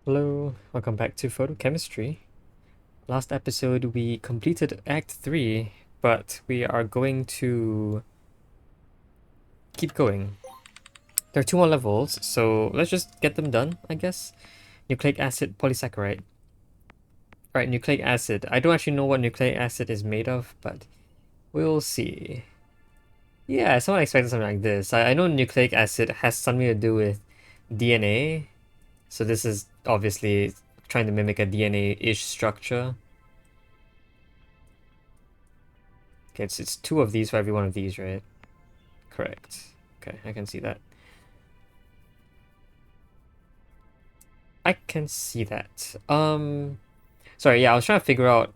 Hello, welcome back to Photochemistry. Last episode we completed Act 3, but we are going to keep going. There are two more levels, so let's just get them done, I guess. Nucleic acid polysaccharide. Alright, nucleic acid. I don't actually know what nucleic acid is made of, but we'll see. Yeah, someone expected something like this. I know nucleic acid has something to do with DNA, so this is obviously trying to mimic a DNA-ish structure. Okay, it's two of these for every one of these, right? Correct. Okay, I can see that. I can see that. Sorry, yeah, I was trying to figure out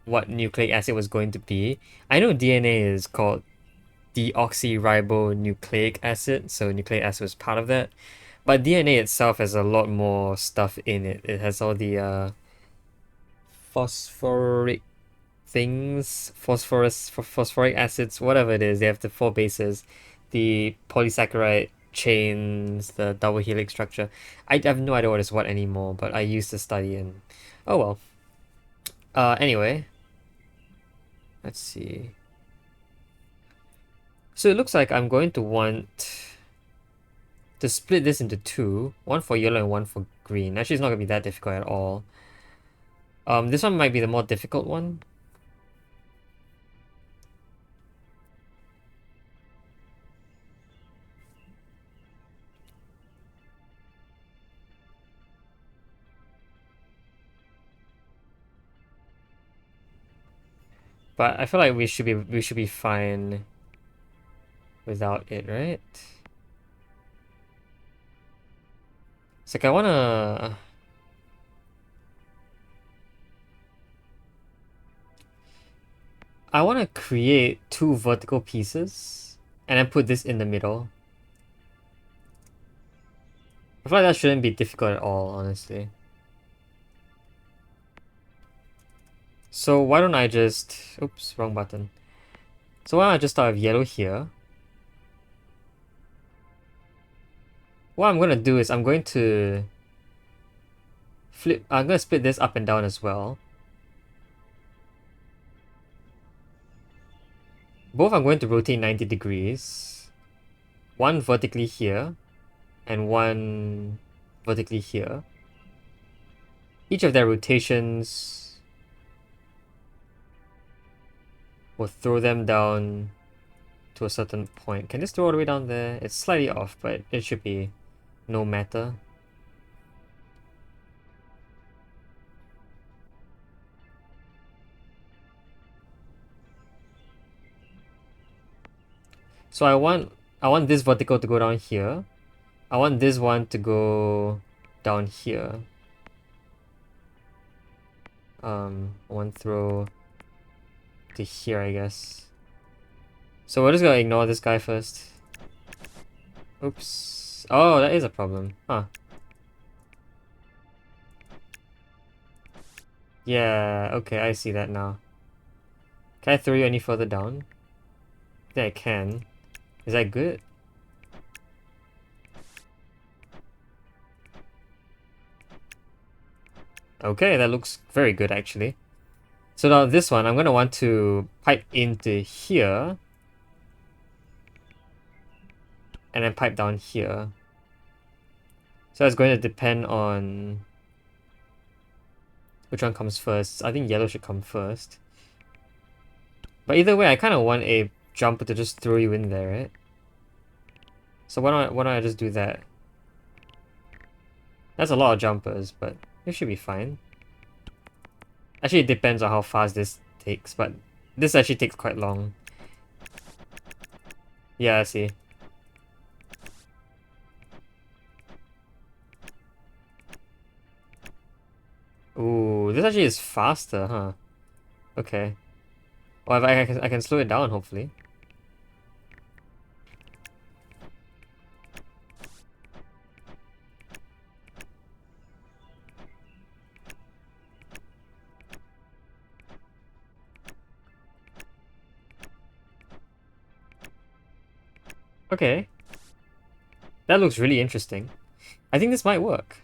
what nucleic acid was going to be. I know DNA is called deoxyribonucleic acid, so nucleic acid was part of that. But DNA itself has a lot more stuff in it. It has all the phosphoric things, phosphoric acids, whatever it is. They have the four bases, the polysaccharide chains, the double helix structure. I have no idea what is what anymore, but I used to study and oh well. Anyway, let's see. So it looks like I'm going to want to split this into two, one for yellow and one for green. Actually, it's not gonna be that difficult at all. This one might be the more difficult one. But I feel like we should be fine without it, right? It's like I wanna create two vertical pieces and then put this in the middle. I feel like that shouldn't be difficult at all, honestly. So why don't I just oops, wrong button. So why don't I just start with yellow here? What I'm gonna do is I'm going to split this up and down as well. Both I'm going to rotate 90 degrees. One vertically here and one vertically here. Each of their rotations will throw them down to a certain point. Can this throw all the way down there? It's slightly off, but it should be no matter. So I want this vertical to go down here. I want this one to go down here. One throw to here, I guess. So we're just gonna ignore this guy first. Oops. Oh, that is a problem. Huh. Yeah, okay, I see that now. Can I throw you any further down? I think I can. Is that good? Okay, that looks very good actually. So now this one, I'm gonna want to pipe into here. And then pipe down here. So it's going to depend on which one comes first. I think yellow should come first. But either way, I kind of want a jumper to just throw you in there, right? So why don't I just do that? That's a lot of jumpers, but it should be fine. Actually, it depends on how fast this takes, but this actually takes quite long. Yeah, I see. Ooh, this actually is faster, huh? Okay. Well, if I can slow it down, hopefully. Okay. That looks really interesting. I think this might work.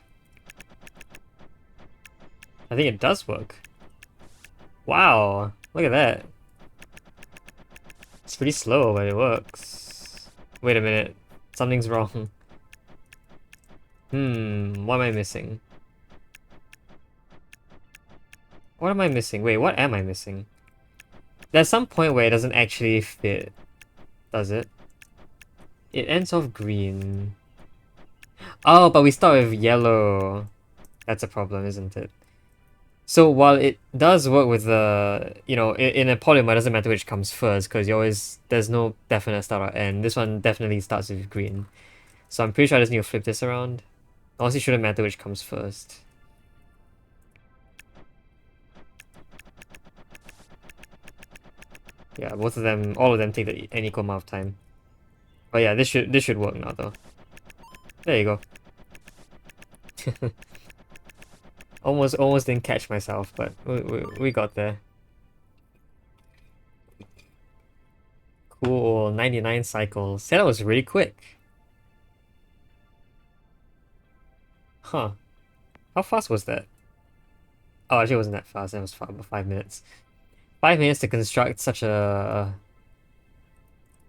I think it does work. Wow, look at that. It's pretty slow, but it works. Wait a minute. Something's wrong. What am I missing? What am I missing? Wait, what am I missing? There's some point where it doesn't actually fit, does it? It ends off green. Oh, but we start with yellow. That's a problem, isn't it? So while it does work with the, in a polymer, it doesn't matter which comes first because there's no definite start or end. This one definitely starts with green. So I'm pretty sure I just need to flip this around. Honestly, shouldn't matter which comes first. Yeah, both of them, all of them take an equal amount of time. But yeah, this should work now though. There you go. Almost didn't catch myself, but we got there. Cool, 99 cycles. Yeah, that was really quick. Huh. How fast was that? Oh, actually it wasn't that fast. That was about 5 minutes. 5 minutes to construct such a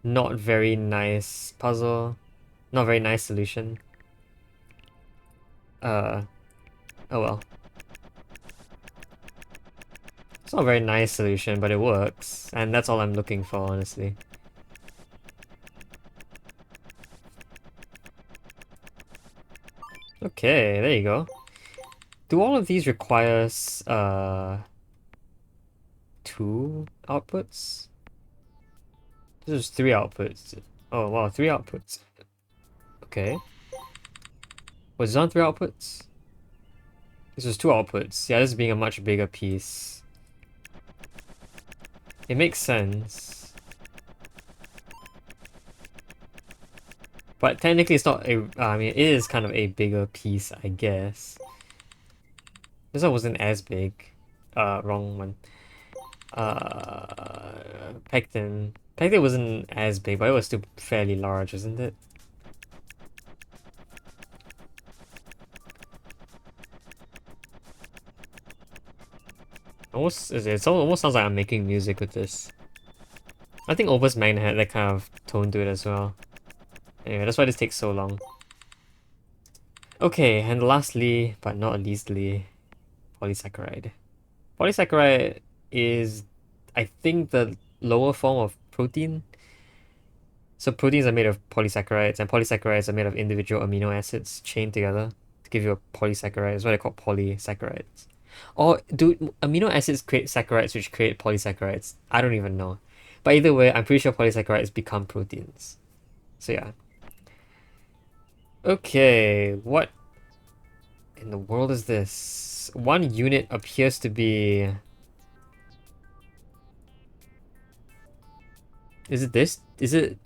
not very nice puzzle. Not very nice solution. Oh well. It's not a very nice solution, but it works. And that's all I'm looking for, honestly. Okay, there you go. Do all of these require two outputs? This is three outputs. Oh wow, three outputs. Okay. Was it on three outputs? This was two outputs. Yeah, this is being a much bigger piece. It makes sense. But technically it's not a, I mean, it is kind of a bigger piece, I guess. This one wasn't as big. Wrong one. Pectin. Pectin wasn't as big, but it was still fairly large, isn't it? It almost sounds like I'm making music with this. I think Opus Magna had that kind of tone to it as well. Anyway, that's why this takes so long. Okay, and lastly, but not leastly, polysaccharide. Polysaccharide is, I think, the lower form of protein. So proteins are made of polysaccharides, and polysaccharides are made of individual amino acids chained together to give you a polysaccharide. That's why they're called polysaccharides. Or do amino acids create saccharides which create polysaccharides? I don't even know. But either way, I'm pretty sure polysaccharides become proteins. So yeah. Okay, what in the world is this? One unit appears to be... Is it this? Is it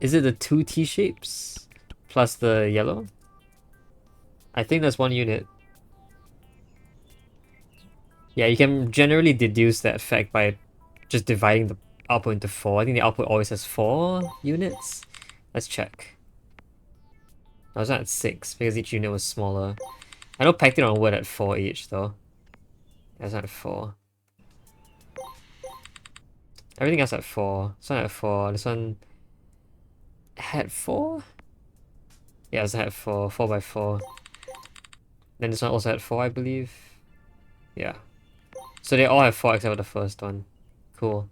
the two T shapes plus the yellow? I think that's one unit. Yeah, you can generally deduce that fact by just dividing the output into 4. I think the output always has 4 units. Let's check. I was at 6 because each unit was smaller. I know Pectin on Wood at 4 each though. That's at 4. Everything else at 4. This one at 4. This one had 4? Yeah, this one had 4. 4 by 4. Then this one also had 4, I believe. Yeah. So they all have 4 except for the first one. Cool.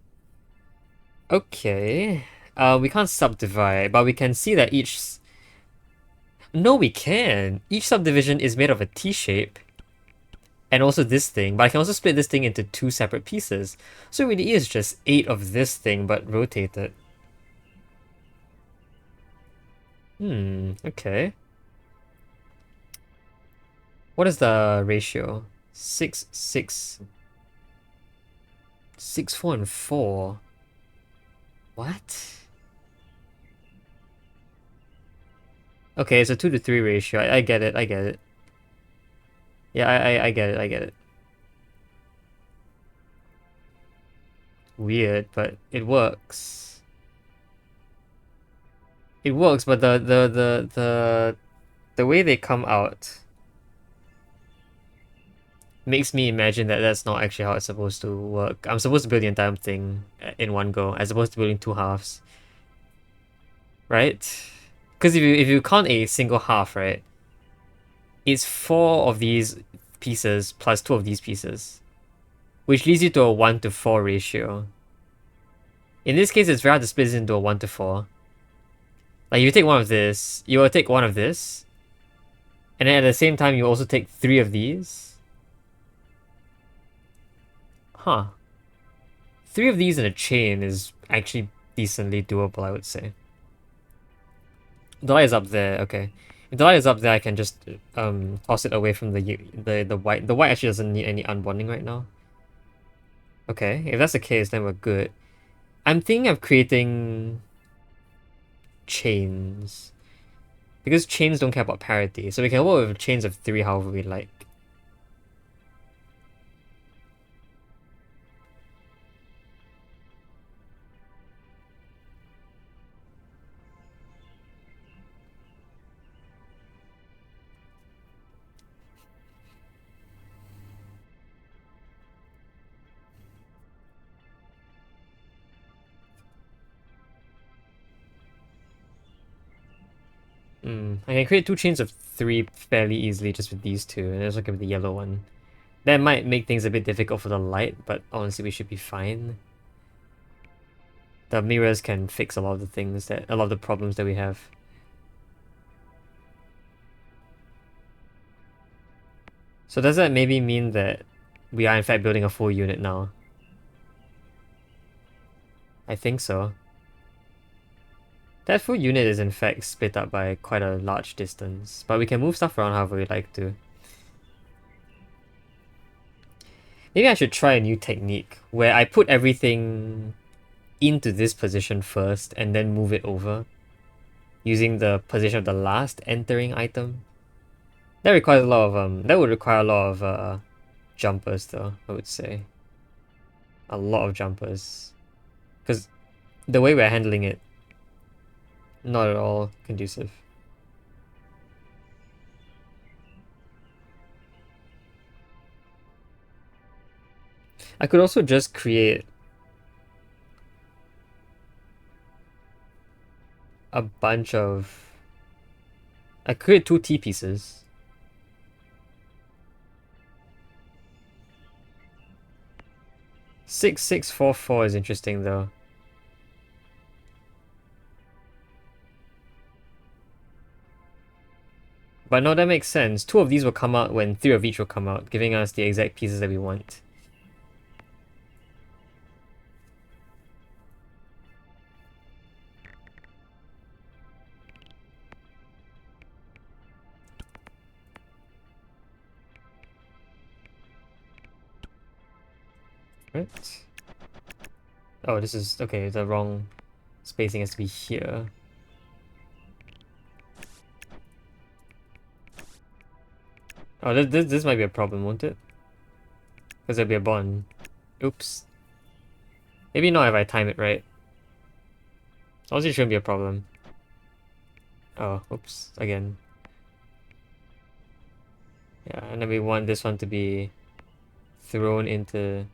Okay. We can't subdivide, but we can see that each... No, we can! Each subdivision is made of a T-shape. And also this thing, but I can also split this thing into 2 separate pieces. So it really is just 8 of this thing, but rotated. Okay. What is the ratio? 6, 6... 6, 4, and 4. What? Okay, it's a 2 to 3 ratio. I get it, I get it. Yeah, I get it, I get it. Weird, but it works. It works, but the way they come out makes me imagine that that's not actually how it's supposed to work. I'm supposed to build the entire thing in one go, as opposed to building two halves, right? Because if you count a single half, right, it's four of these pieces plus two of these pieces, which leads you to a 1:4 ratio. In this case, it's very hard to split this into a 1:4. Like, you take one of this, you will take one of this, and then at the same time, you also take three of these. Huh. Three of these in a chain is actually decently doable, I would say. The light is up there, okay. If the light is up there, I can just toss it away from the white. The white actually doesn't need any unbonding right now. Okay, if that's the case, then we're good. I'm thinking of creating chains. Because chains don't care about parity, so we can work with chains of 3 however we like. I can create 2 chains of 3 fairly easily just with these two, and also give the yellow one. That might make things a bit difficult for the light, but honestly we should be fine. The mirrors can fix a lot of the problems that we have. So does that maybe mean that we are in fact building a full unit now? I think so. That full unit is in fact split up by quite a large distance, but we can move stuff around however we like to. Maybe I should try a new technique where I put everything into this position first and then move it over using the position of the last entering item. That requires a lot of that would require a lot of jumpers though, I would say. A lot of jumpers. Because the way we're handling it, not at all conducive. I could also just create a bunch of... I create 2 T pieces. Six, 6, 4, 4 is interesting though. But no, that makes sense. 2 of these will come out when 3 of each will come out, giving us the exact pieces that we want. Right? Oh, this is... okay, the wrong spacing has to be here. Oh, this might be a problem, won't it? Because there'll be a bond. Oops. Maybe not if I time it right. Honestly, it shouldn't be a problem. Oh, oops, again. Yeah, and then we want this one to be thrown into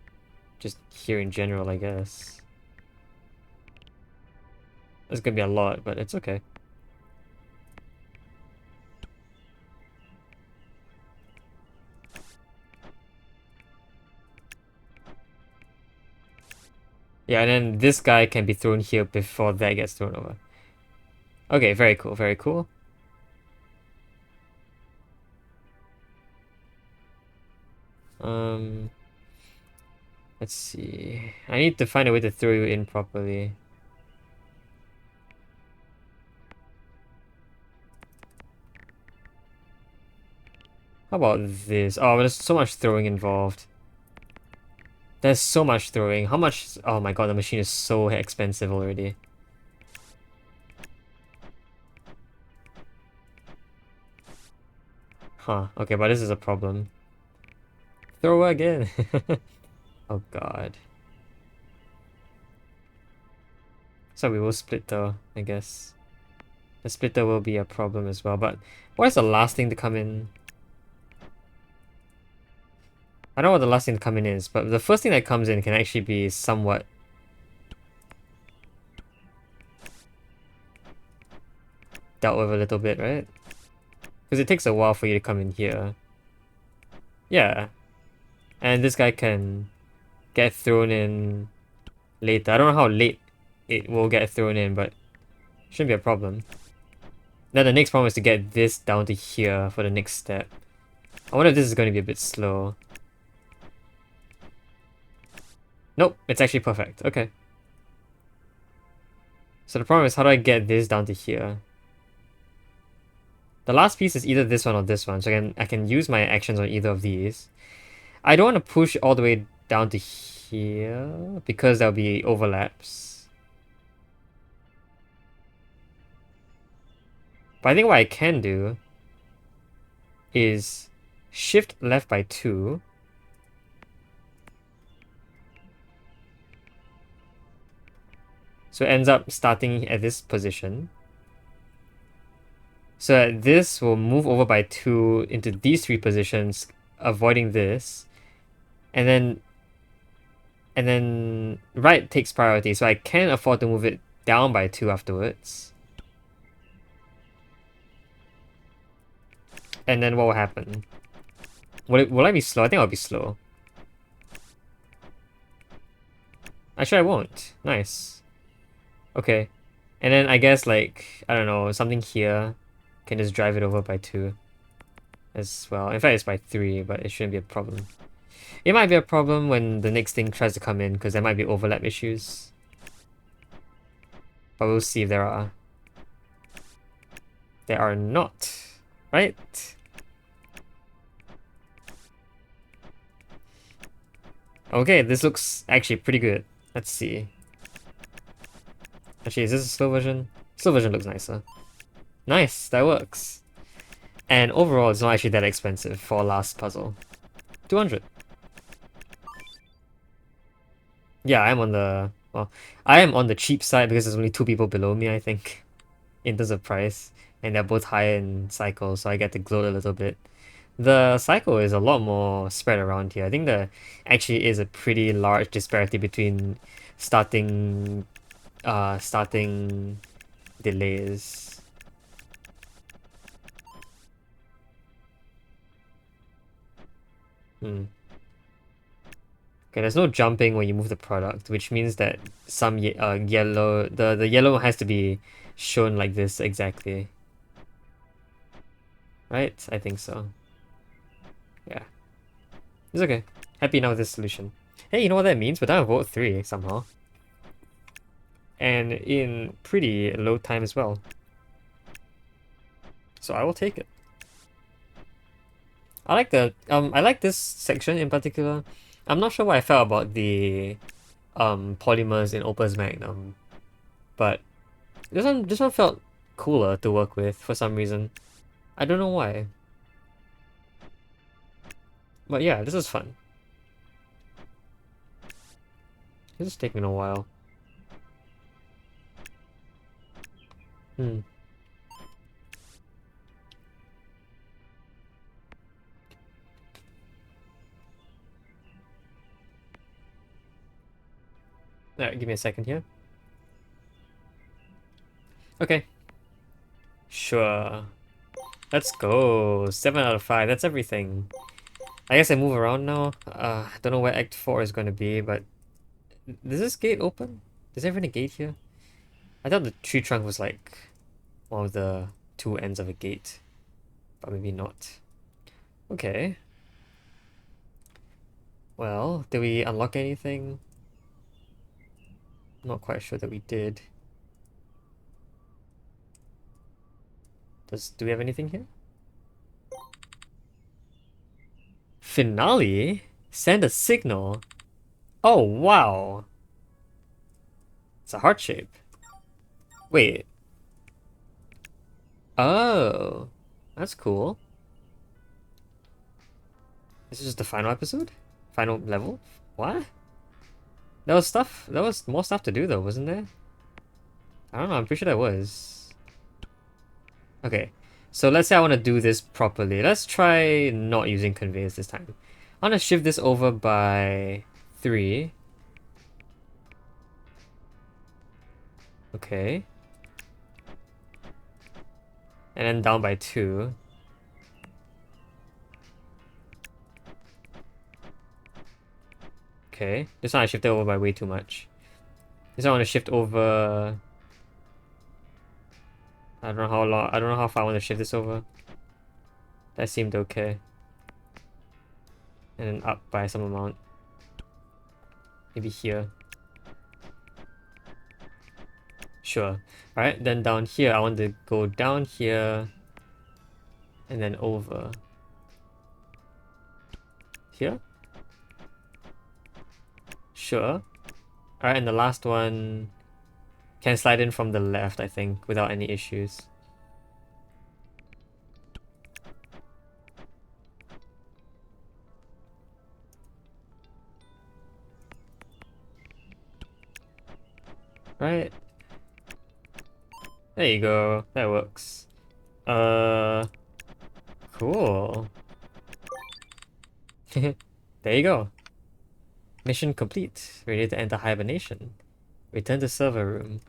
just here in general, I guess. It's gonna be a lot, but it's okay. Yeah, and then this guy can be thrown here before that gets thrown over. Okay, very cool, very cool. Um, let's see. I need to find a way to throw you in properly. How about this? Oh, there's so much throwing involved. There's so much throwing. How much? Oh my god, the machine is so expensive already. Huh, okay, but this is a problem. Throw again. Oh god. So we will split though, I guess. The splitter will be a problem as well, but what is the last thing to come in? I don't know what the last thing to come in is, but the first thing that comes in can actually be somewhat dealt with a little bit, right? Because it takes a while for you to come in here. Yeah. And this guy can get thrown in later. I don't know how late it will get thrown in, but shouldn't be a problem. Now the next problem is to get this down to here for the next step. I wonder if this is going to be a bit slow. Nope, it's actually perfect. Okay. So the problem is, how do I get this down to here? The last piece is either this one or this one, so I can use my actions on either of these. I don't want to push all the way down to here because there'll be overlaps. But I think what I can do is shift left by 2. So it ends up starting at this position. So that this will move over by 2 into these 3 positions, avoiding this. And then right takes priority, so I can afford to move it down by 2 afterwards. And then what will happen? Will I be slow? I think I'll be slow. Actually, I won't. Nice. Okay. And then I guess, like, I don't know, something here can just drive it over by 2 as well. In fact, it's by 3, but it shouldn't be a problem. It might be a problem when the next thing tries to come in, because there might be overlap issues. But we'll see if there are. There are not. Right? Okay, this looks actually pretty good. Let's see. Actually, is this a slow version? Slow version looks nicer. Nice, that works. And overall, it's not actually that expensive for a last puzzle. 200. Yeah, I am on the... Well, I am on the cheap side because there's only 2 people below me, I think, in terms of price. And they're both higher in cycle, so I get to gloat a little bit. The cycle is a lot more spread around here. I think there actually is a pretty large disparity between starting delays. Okay, there's no jumping when you move the product, which means that some yellow, the yellow has to be shown like this exactly. Right? I think so. Yeah. It's okay. Happy now with this solution. Hey, you know what that means? We're down to vote 3 somehow. And in pretty low time as well. So I will take it. I like this section in particular. I'm not sure what I felt about the polymers in Opus Magnum, but this one felt cooler to work with for some reason. I don't know why. But yeah, this is fun. This is taking a while. Yeah, give me a second here. Okay. Sure. Let's go. 7 out of 5. That's everything. I guess I move around now. I don't know where Act 4 is going to be, but... Does this gate open? Is there even a gate here? I thought the tree trunk was like one of the 2 ends of a gate. But maybe not. Okay. Well, did we unlock anything? I'm not quite sure that we did. Do we have anything here? Finale? Send a signal? Oh, wow. It's a heart shape. Wait. Oh. That's cool. This is just the final episode? Final level? What? There was more stuff to do though, wasn't there? I don't know, I'm pretty sure there was. Okay. So let's say I want to do this properly. Let's try not using conveyors this time. I want to shift this over by 3. Okay. And then down by 2. Okay. This one I shifted over by way too much. This one I want to shift over... I don't know how long, I don't know how far I want to shift this over. That seemed okay. And then up by some amount. Maybe here. Sure. Alright, then down here, I want to go down here. And then over. Here? Sure. Alright, and the last one can slide in from the left, I think, without any issues. Right. There you go. That works. Cool. There you go. Mission complete. Ready to enter hibernation. Return to server room.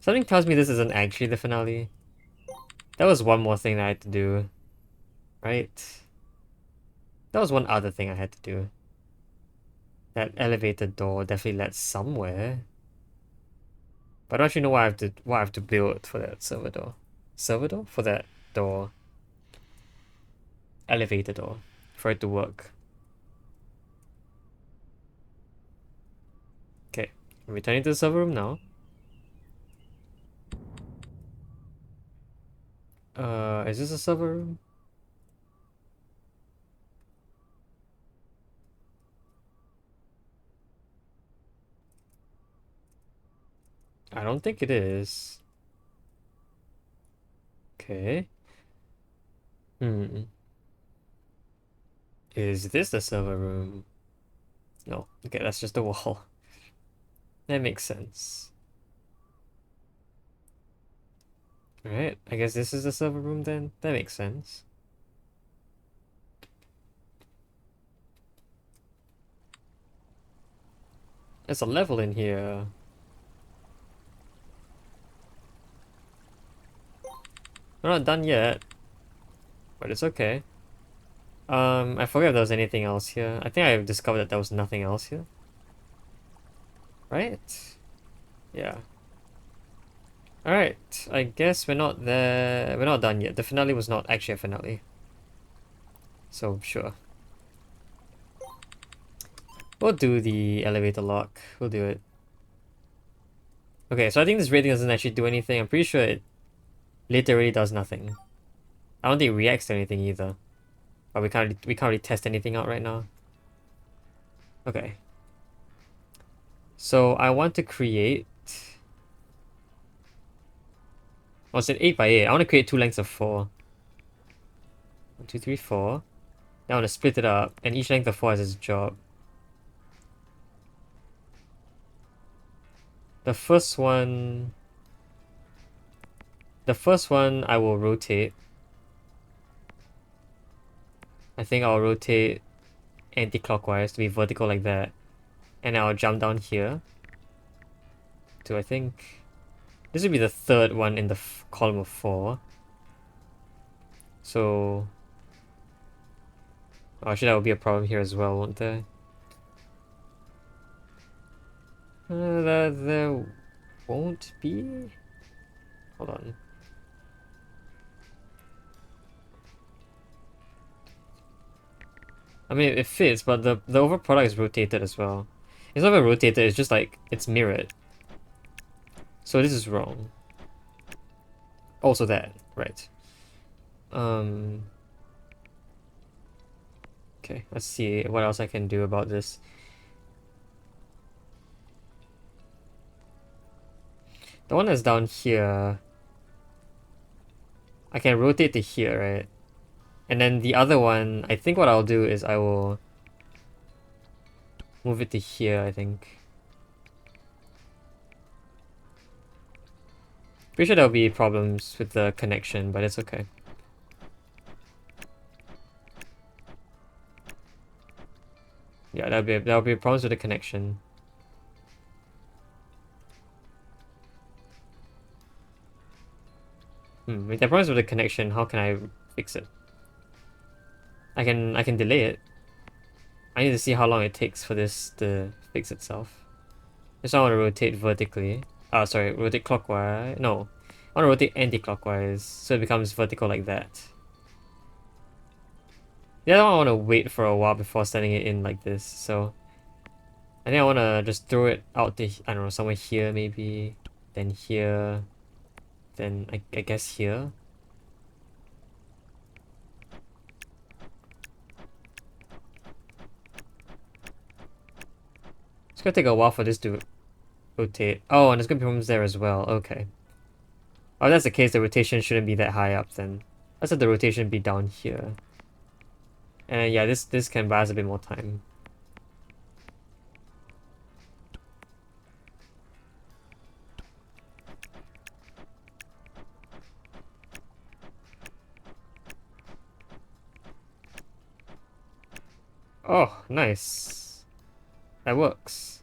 Something tells me this isn't actually the finale. That was one more thing that I had to do. Right? That was one other thing I had to do. That elevator door definitely led somewhere. But I don't actually know what I have to build for that server door. Server door? For that door. Elevator door. For it to work. Okay. I'm returning to the server room now. Is this a server room? I don't think it is. Okay. Is this the server room? No. Okay, that's just a wall. That makes sense. Alright, I guess this is the server room then. That makes sense. There's a level in here. We're not done yet. But it's okay. I forget if there was anything else here. I think I discovered that there was nothing else here. Right? Yeah. Alright, I guess we're not there. We're not done yet. The finale was not actually a finale. So, sure. We'll do the elevator lock. We'll do it. Okay, so I think this rating doesn't actually do anything. I'm pretty sure it literally does nothing. I don't think it reacts to anything either. But we can't really test anything out right now. Okay. So I want to create... Oh, it's an 8 by 8. I want to create 2 lengths of 4. 1, 2, 3, 4. Then I want to split it up, and each length of 4 has its job. The first one I will rotate. I think I'll rotate anti-clockwise to be vertical like that. And I'll jump down here to, I think, this would be the third one in the column of 4. So, actually that would be a problem here as well, won't there? There won't be? Hold on. I mean, it fits, but the over product is rotated as well. It's not even rotated, it's just like, it's mirrored. So this is wrong. Also that, right. Okay, let's see what else I can do about this. The one that's down here, I can rotate to here, right? And then the other one, I think what I'll do is I will move it to here, I think. Pretty sure there'll be problems with the connection, but it's okay. Yeah, that'll be problems with the connection. If there are problems with the connection, how can I fix it? I can delay it. I need to see how long it takes for this to fix itself. Just I want to rotate vertically. Sorry, rotate clockwise. No, I want to rotate anti-clockwise so it becomes vertical like that. The other one I want to wait for a while before sending it in like this. So I think I want to just throw it out to, I don't know, somewhere here maybe, then here, then I guess here. It's gonna take a while for this to rotate. Oh, and there's gonna be problems there as well. Okay. Oh, if that's the case, the rotation shouldn't be that high up then. Let's have the rotation be down here. And yeah, this can buy us a bit more time. Oh, nice. That works.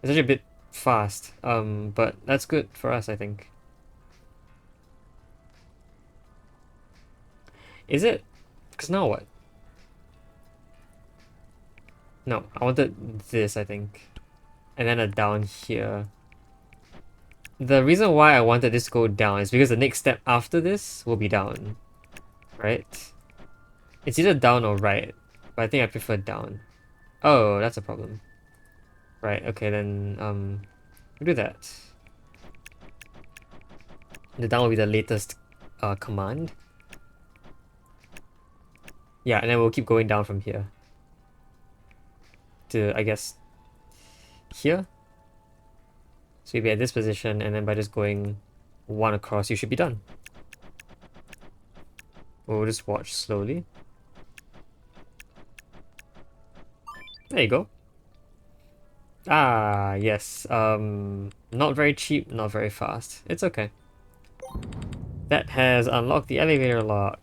It's actually a bit fast, but that's good for us, I think. Is it? Because now what? No, I wanted this, I think. And then a down here. The reason why I wanted this to go down is because the next step after this will be down. Right? It's either down or right. But I think I prefer down. Oh, that's a problem. Right, okay, then, we'll do that. The down will be the latest command. Yeah, and then we'll keep going down from here. To, I guess, here? So you'll be at this position, and then by just going one across, you should be done. We'll just watch slowly. There you go. Ah, yes. Not very cheap, not very fast. It's okay. That has unlocked the elevator lock.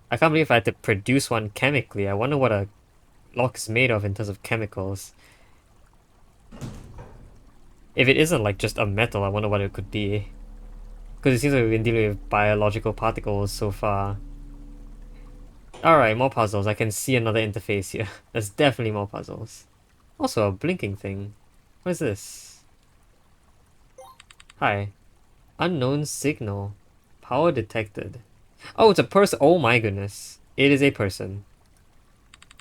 I can't believe I had to produce one chemically. I wonder what a lock is made of in terms of chemicals. If it isn't like just a metal, I wonder what it could be. Because it seems like we've been dealing with biological particles so far. Alright, more puzzles. I can see another interface here. There's definitely more puzzles. Also, a blinking thing. What is this? Hi. Unknown signal. Power detected. Oh, it's a person. Oh my goodness. It is a person.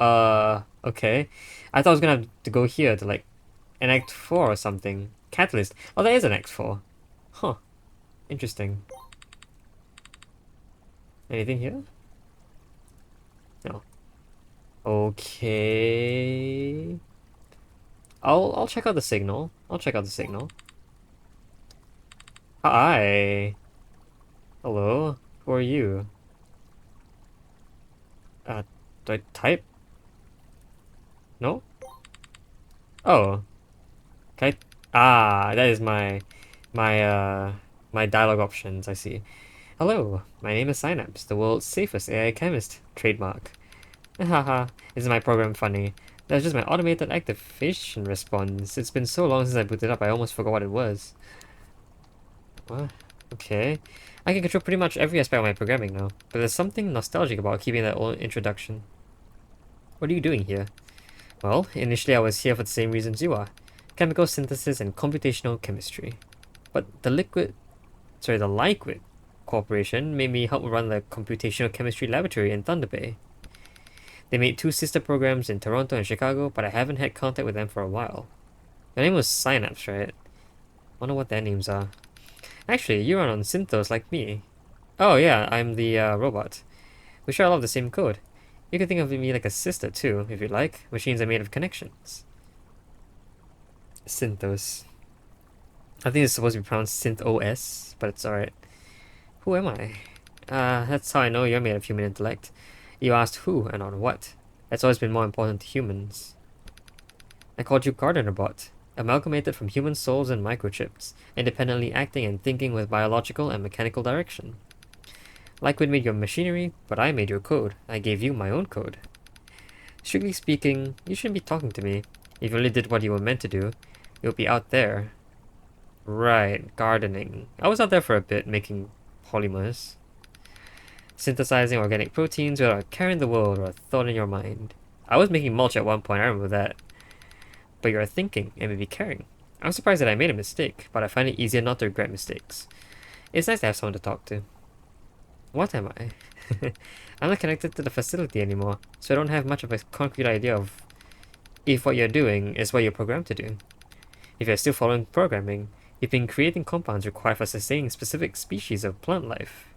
Okay. I thought I was gonna have to go here to like an Act 4 or something. Catalyst. Oh, that is an Act 4. Huh. Interesting. Anything here? No. Okay. I'll check out the signal. I'll check out the signal. Hi. Hello. Who are you? Do I type? No? Oh. Can I... Ah, that is my dialogue options, I see. Hello, my name is Synapse, the world's safest AI chemist. Trademark. Haha, isn't my program funny? That's just my automated activation response. It's been so long since I booted up, I almost forgot what it was. What? Okay. I can control pretty much every aspect of my programming now, but there's something nostalgic about keeping that old introduction. What are you doing here? Well, initially I was here for the same reasons you are. Chemical synthesis and computational chemistry. But the Liquid Corporation made me help run the computational chemistry laboratory in Thunder Bay. They made 2 sister programs in Toronto and Chicago, but I haven't had contact with them for a while. Your name was Synapse, right? Wonder what their names are. Actually, you run on Synthos like me. Oh yeah, I'm the robot. We share a lot of the same code. You can think of me like a sister too, if you like. Machines are made of connections. Synthos. I think it's supposed to be pronounced Synth-OS, but it's alright. Who am I? That's how I know you're made of human intellect. You asked who and on what. That's always been more important to humans. I called you Gardenerbot, amalgamated from human souls and microchips, independently acting and thinking with biological and mechanical direction. Liquid made your machinery, but I made your code. I gave you my own code. Strictly speaking, you shouldn't be talking to me. If you only did what you were meant to do, you'll be out there. Right, gardening. I was out there for a bit, making polymers. Synthesizing organic proteins without a care in the world or a thought in your mind. I was making mulch at one point, I remember that. But you're thinking and maybe caring. I'm surprised that I made a mistake, but I find it easier not to regret mistakes. It's nice to have someone to talk to. What am I? I'm not connected to the facility anymore, so I don't have much of a concrete idea of if what you're doing is what you're programmed to do. If you're still following programming, you've been creating compounds required for sustaining specific species of plant life.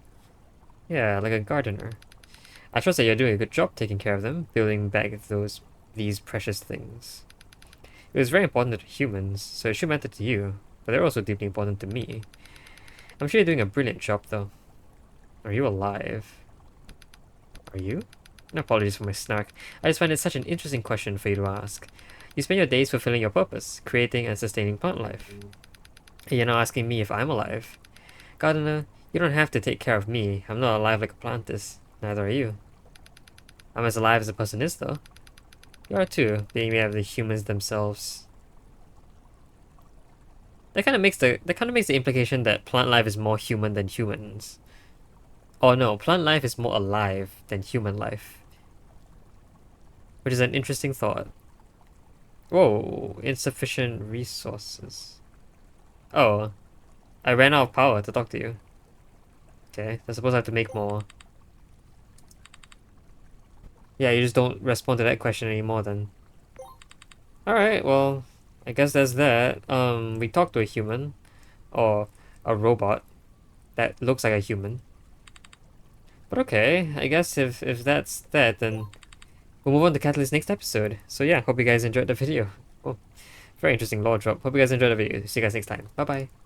Yeah, like a gardener. I trust that you're doing a good job taking care of them, building back these precious things. It was very important to humans, so it should matter to you, but they're also deeply important to me. I'm sure you're doing a brilliant job, though. Are you alive? Are you? No apologies for my snark. I just find it such an interesting question for you to ask. You spend your days fulfilling your purpose, creating and sustaining plant life. And you're not asking me if I'm alive. Gardener, you don't have to take care of me. I'm not alive like a plant is. Neither are you. I'm as alive as a person is, though. You are too, being made of the humans themselves. That kind of makes the implication that plant life is more human than humans. Oh no, plant life is more alive than human life. Which is an interesting thought. Whoa, insufficient resources. Oh, I ran out of power to talk to you. Okay, I suppose I have to make more. Yeah, you just don't respond to that question anymore then. Alright, well, I guess that's that. We talked to a human. Or a robot that looks like a human. But okay, I guess if that's that, then we'll move on to Catalyst next episode. So yeah, hope you guys enjoyed the video. Oh, very interesting lore drop. Hope you guys enjoyed the video. See you guys next time. Bye bye.